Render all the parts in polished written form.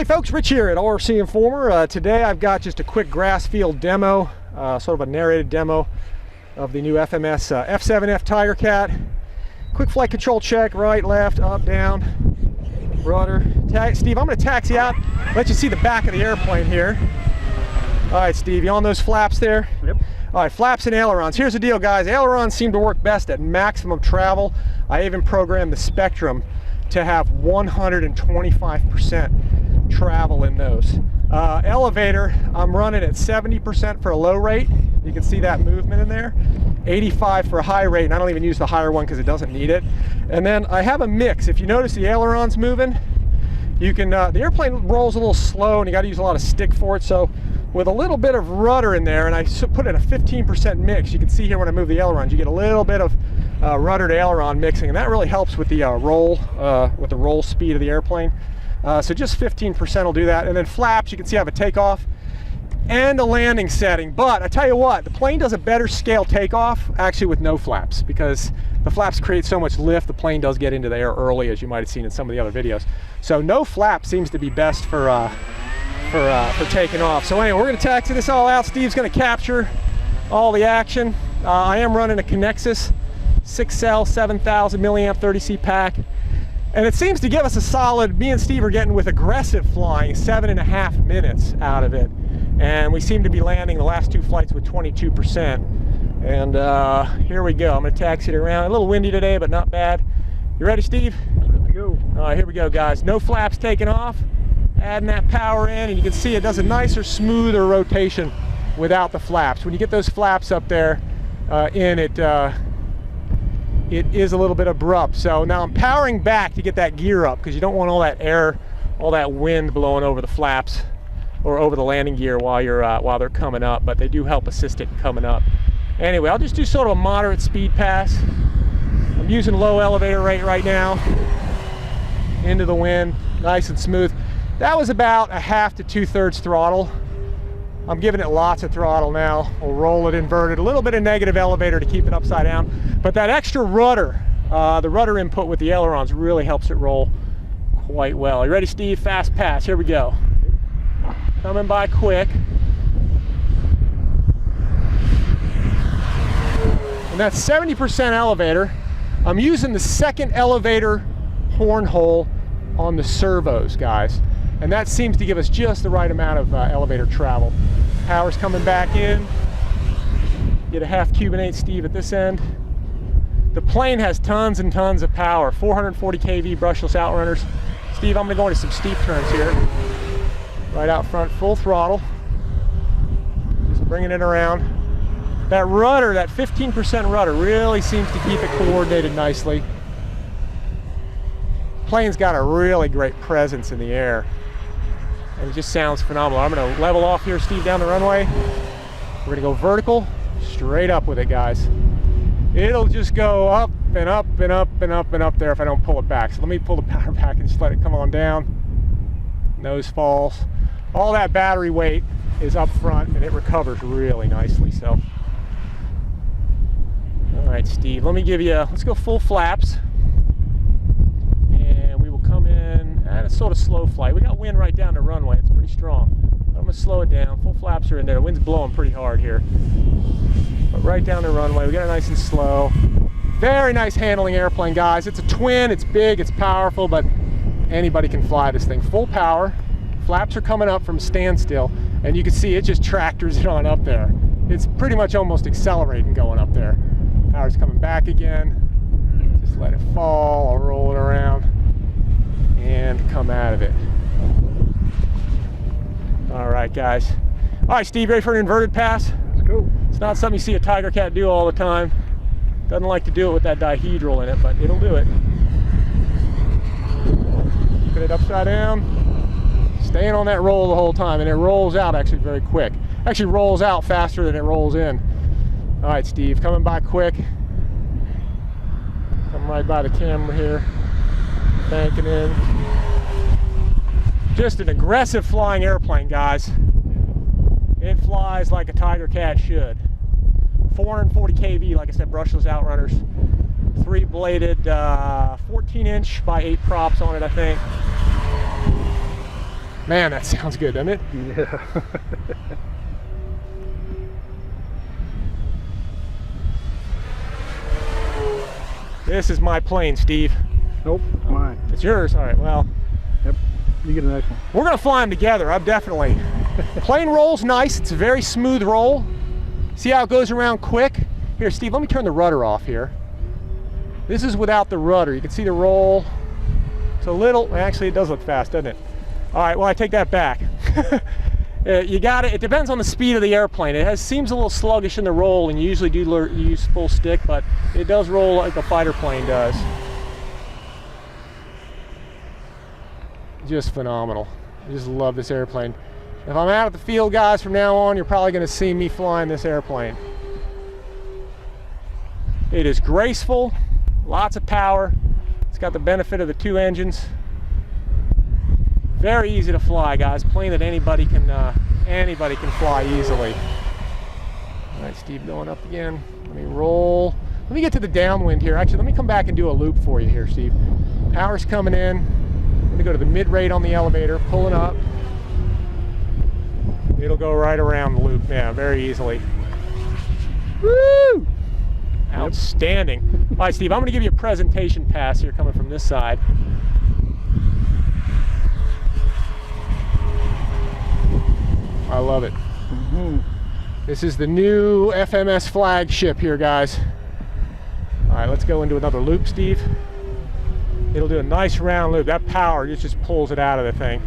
Hey folks, Rich here at RCINFORMER. Today I've got just a quick grass field demo, sort of a narrated demo of the new FMS F7F TIGERCAT. Quick flight control check, right, left, up, down, rudder. Steve, I'm going to taxi out, let you see the back of the airplane here. All right, Steve, you on those flaps there? Yep. All right, flaps and ailerons. Here's the deal, guys. Ailerons seem to work best at maximum travel. I even programmed the SPEKTRUM to have 125% travel in those. Elevator, I'm running at 70% for a low rate. You can see that movement in there. 85 for a high rate, and I don't even use the higher one because it doesn't need it. And then I have a mix. If you notice the ailerons moving, you can, the airplane rolls a little slow and you got to use a lot of stick for it. So with a little bit of rudder in there, and I put in a 15% mix, you can see here when I move the ailerons, you get a little bit of rudder to aileron mixing, and that really helps with the roll speed of the airplane. So just 15% will do that. And then flaps, you can see I have a takeoff and a landing setting. But I tell you what, the plane does a better scale takeoff actually with no flaps, because the flaps create so much lift, the plane does get into the air early, as you might have seen in some of the other videos. So no flap seems to be best for taking off. So anyway, we're going to taxi this all out. Steve's going to capture all the action. I am running a Connexus 6-cell 7,000 milliamp 30C pack. And it seems to give us a solid, me and Steve are getting with aggressive flying, 7.5 minutes out of it. And we seem to be landing the last two flights with 22%. And here we go. I'm going to taxi it around. A little windy today, but not bad. You ready, Steve? Let me go. All right, here we go, guys. No flaps taking off. Adding that power in, and you can see it does a nicer, smoother rotation without the flaps. When you get those flaps up there it is a little bit abrupt. So now I'm powering back to get that gear up, because you don't want all that air, all that wind blowing over the flaps or over the landing gear while they're coming up, but they do help assist it coming up. Anyway, I'll just do sort of a moderate speed pass. I'm using low elevator rate right now, into the wind, nice and smooth. That was about 1/2 to 2/3 throttle. I'm giving it lots of throttle now. We'll roll it inverted, a little bit of negative elevator to keep it upside down. But that extra rudder, the rudder input with the ailerons really helps it roll quite well. You ready, Steve? Fast pass, here we go. Coming by quick. And that's 70% elevator. I'm using the second elevator horn hole on the servos, guys. And that seems to give us just the right amount of elevator travel. Power's coming back in. Get a half Cuban 8 Steve at this end. The plane has tons and tons of power. 440 kV brushless outrunners. Steve, I'm gonna go into some steep turns here. Right out front, full throttle. Just bringing it around. That rudder, that 15% rudder really seems to keep it coordinated nicely. Plane's got a really great presence in the air. And it just sounds phenomenal. I'm going to level off here, Steve, down the runway. We're going to go vertical, straight up with it, guys. It'll just go up and up and up and up and up there if I don't pull it back. So let me pull the power back and just let it come on down. Nose falls. All that battery weight is up front, and it recovers really nicely. So, all right, Steve, let me give you, let's go full flaps. And it's sort of slow flight. We got wind right down the runway. It's pretty strong. I'm going to slow it down. Full flaps are in there. The wind's blowing pretty hard here. But right down the runway, we got it nice and slow. Very nice handling airplane, guys. It's a twin. It's big. It's powerful, but anybody can fly this thing. Full power. Flaps are coming up from standstill, and you can see it just tractors it on up there. It's pretty much almost accelerating going up there. Power's coming back again. Just let it fall. I'll roll it around and come out of it. All right, guys. All right, Steve, ready for an inverted pass? Let's go. It's not something you see a TIGERCAT do all the time. Doesn't like to do it with that dihedral in it, but it'll do it. Put it upside down. Staying on that roll the whole time, and it rolls out actually very quick. Actually rolls out faster than it rolls in. All right, Steve, coming by quick. Come right by the camera here. Banking in. Just an aggressive flying airplane, guys. It flies like a TIGERCAT should. 440 kV, like I said, brushless outrunners. 3-bladed 14-inch by 8 props on it, I think. Man, that sounds good, doesn't it? Yeah. This is my plane, Steve. Nope, it's mine. It's yours? All right, well. Yep, you get the next one. We're gonna fly them together, I'm definitely. Plane roll's nice, it's a very smooth roll. See how it goes around quick? Here, Steve, let me turn the rudder off here. This is without the rudder. You can see the roll. It's a little, actually it does look fast, doesn't it? All right, well, I take that back. You got it. It depends on the speed of the airplane. It seems a little sluggish in the roll, and you usually do use full stick, but it does roll like a fighter plane does. Just phenomenal. I just love this airplane. If I'm out at the field, guys, from now on, you're probably going to see me flying this airplane. It is graceful, lots of power. It's got the benefit of the 2 engines. Very easy to fly, guys. Plane that anybody can fly easily. All right, Steve, going up again. Let me roll. Let me get to the downwind here. Actually, let me come back and do a loop for you here, Steve. Power's coming in. I'm going to go to the mid-rate on the elevator, pulling up. It'll go right around the loop, yeah, very easily. Woo! Outstanding. All right, Steve, I'm going to give you a presentation pass here coming from this side. I love it. This is the new FMS flagship here, guys. All right, let's go into another loop, Steve. It'll do a nice round loop. That power just pulls it out of the thing.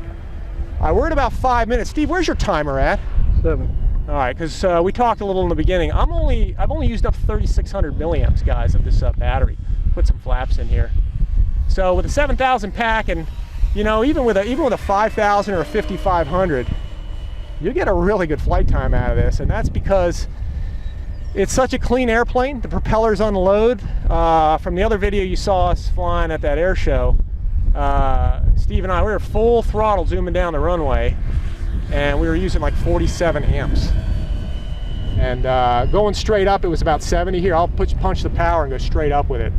All right, we're at about 5 minutes. Steve, where's your timer at? 7. All right, because we talked a little in the beginning. I've only used up 3,600 milliamps, guys, of this battery. Put some flaps in here. So with a 7,000 pack, and you know, even with a 5,000 or a 5,500, you get a really good flight time out of this, and that's because it's such a clean airplane. The propellers unload. From the other video you saw us flying at that air show, Steve and I, we were full throttle zooming down the runway, and we were using like 47 amps. And going straight up, it was about 70 here. I'll punch the power and go straight up with it.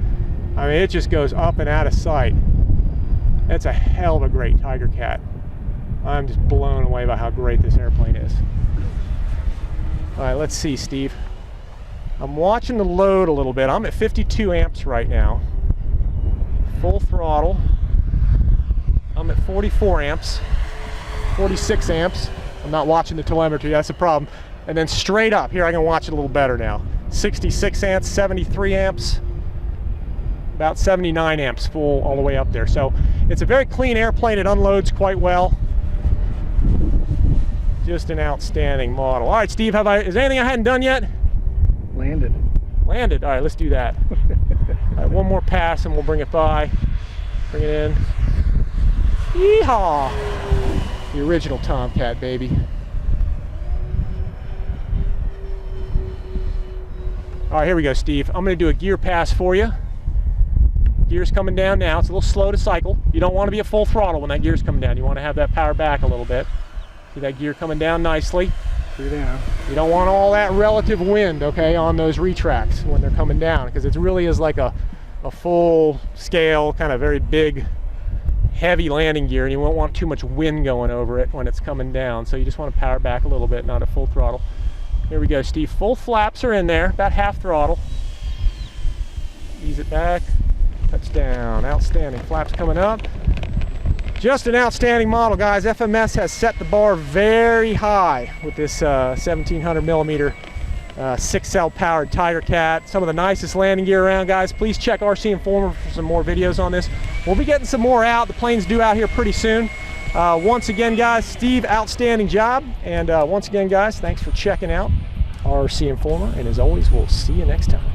I mean, it just goes up and out of sight. It's a hell of a great TIGERCAT. I'm just blown away by how great this airplane is. All right, let's see, Steve. I'm watching the load a little bit. I'm at 52 amps right now. Full throttle. I'm at 44 amps, 46 amps. I'm not watching the telemetry, that's the problem. And then straight up, here I can watch it a little better now. 66 amps, 73 amps, about 79 amps full all the way up there. So it's a very clean airplane. It unloads quite well. Just an outstanding model. All right, Steve, is there anything I hadn't done yet? Landed. Landed. All right, let's do that. All right, one more pass and we'll bring it by. Bring it in. Yeehaw! The original Tomcat, baby. All right, here we go, Steve. I'm going to do a gear pass for you. Gear's coming down now. It's a little slow to cycle. You don't want to be at full throttle when that gear's coming down. You want to have that power back a little bit. See that gear coming down nicely. Down. You don't want all that relative wind, okay, on those retracts when they're coming down, because it really is like a full scale, kind of very big, heavy landing gear, and you won't want too much wind going over it when it's coming down. So you just want to power back a little bit, not at full throttle. Here we go, Steve. Full flaps are in there, about half throttle. Ease it back. Touchdown. Outstanding. Flaps coming up. Just an outstanding model, guys. FMS has set the bar very high with this 1700 millimeter 6-cell powered TIGERCAT. Some of the nicest landing gear around, guys. Please check RCINFORMER for some more videos on this. We'll be getting some more out. The plane's due out here pretty soon. Once again, guys, Steve, outstanding job. And once again, guys, thanks for checking out RCINFORMER. And as always, we'll see you next time.